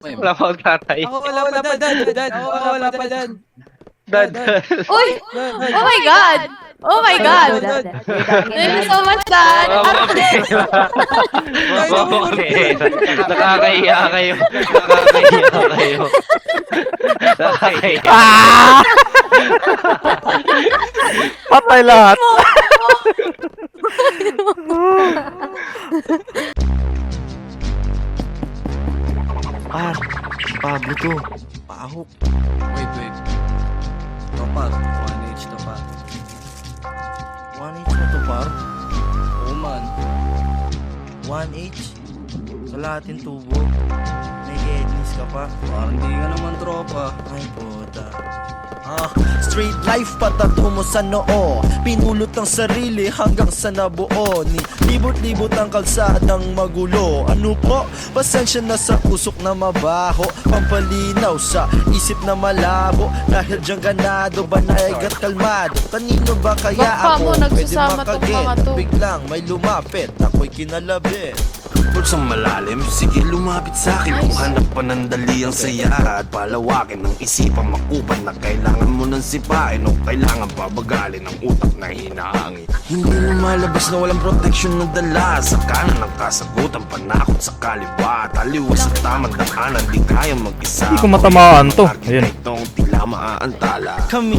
Wala pa akong tatay. Ako wala pa dad. Ako wala pa dad. Dad. Uy! Oh my God! Oh my God! Thank you so much, Dad! Okay. Nakakahiya kayo. Nakakahiya kayo. Nakakahiya. Patay lahat. Pablo to. Pahok. Wait. Topar. 1H topar. 1H na to, par. Oo man. 1H. Kalahating tubo. Nag-ednis ka pa. Parang di ka naman tropa. Ay, puta. Straight life patato mo sa noo. Pinulot ang sarili hanggang sa nabuo. Ni libot-libot ang kalsadang magulo. Ano po? Pasensya na sa usok na mabaho. Pampalinaw sa isip na malabo. Dahil dyan ganado, banayag at kalmado. Kanino ba kaya Baka ako mo, pwede nagsasama tong mga makaget? to. Biglang may lumapit, ako'y kinalabit. Pulsang malalim, sige lumapit sa'kin. Kung hanap pa ng dali ang saya at palawakin ng isipan makupan na kailangan mo ng sipain o kailangan pabagalin ang utak na hinahangin. Hindi lumalabas na walang protection na dala. Sa kanan ng kasagutan, panakot sa kaliwa. Taliwas sa tamang daanan, di kaya mag-isa. Hindi ko matamaan to. Ayun. Itong tila maaantala. Kami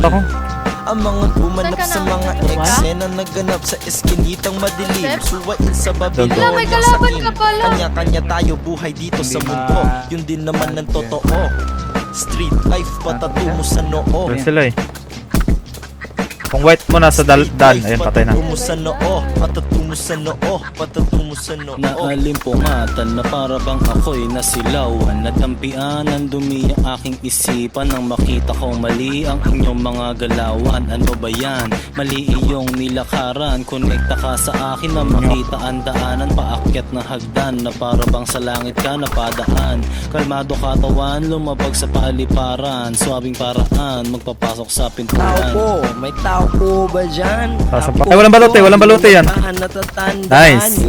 ang mga gumanap sa mga eksena naganap sa eskinitang madilim. Suwain sa Babylonia Wala, may sa kalaban kin. ka pala. Kanya-kanya tayo buhay dito sa mundo. Yun din naman ang totoo. Street life patatungo sa noo. Doon sila eh. Kung white mo nasa dal, ayun patay na. Patatungo sa noo, patatungo sa noo, patatungo sa noo. Nakalimpungatan na para bang ako'y nasilawan. Natampian ang dumi ang aking isipan nang makita kong mali ang inyong mga galawan. Ano ba yan? Mali iyong nilakaran. Konekta ka sa akin na makita ang daanan. Paakyat na hagdan na para bang sa langit ka napadaan. Kalmado katawan, lumabag sa paliparan. Suabing paraan, magpapasok sa Tao pintuan. po, may tao po ba dyan? Ay, walang balote yan. Nice.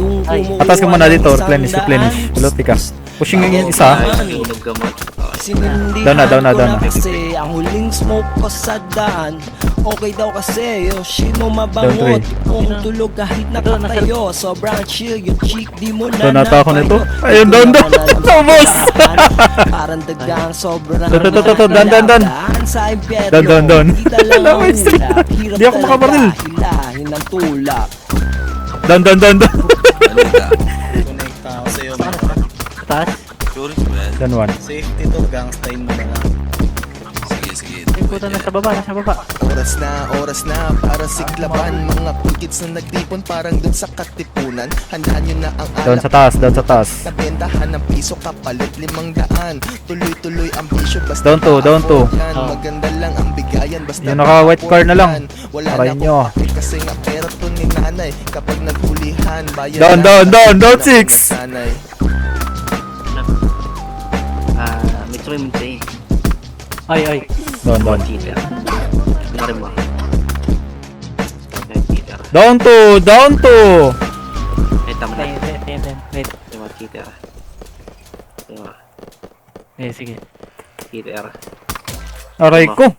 Atas ka muna dito, replenish. Balote ka. Pushing yung isa. Down na. Kasi ang huling smoke ko sa daan. Okay daw kasi Yoshino Down mabango. three. Kung tulog kahit nakatayo. Sobrang chill yung chick di mo na Down nata ako nito. Ayun, down. Ubos. Parang dagang sobrang Down. sa impyerno. Down. Kita lang ang Wait, ulap. Hirap di ako makabaril. talaga hilahin ng tulak. Down. Konekta ako sa'yo. Taas. Down one. Safety to, gangstayin mo na lang. Sige. Nasa baba. Oras na para siklaban. Mga pulkits na nagtipon parang dun sa katipunan. Handaan nyo na ang Down sa taas. Nabentahan ng piso kapalit 500. Tuloy-tuloy ang bisyo basta Down to. yan. Maganda lang ang bigayan basta Yung naka-white car na lang. Wala Try na nyo. akong pake kasi nga pera to ni nanay. Kapag naghulihan bayan Down, 6. nanay. Metro Mintay. Ay. Down. Cheater. Meron mo. Cheater. Down to. Wait, tama na. Wait. Diba, cheater. Diba, Sige. cheater. Aray ko.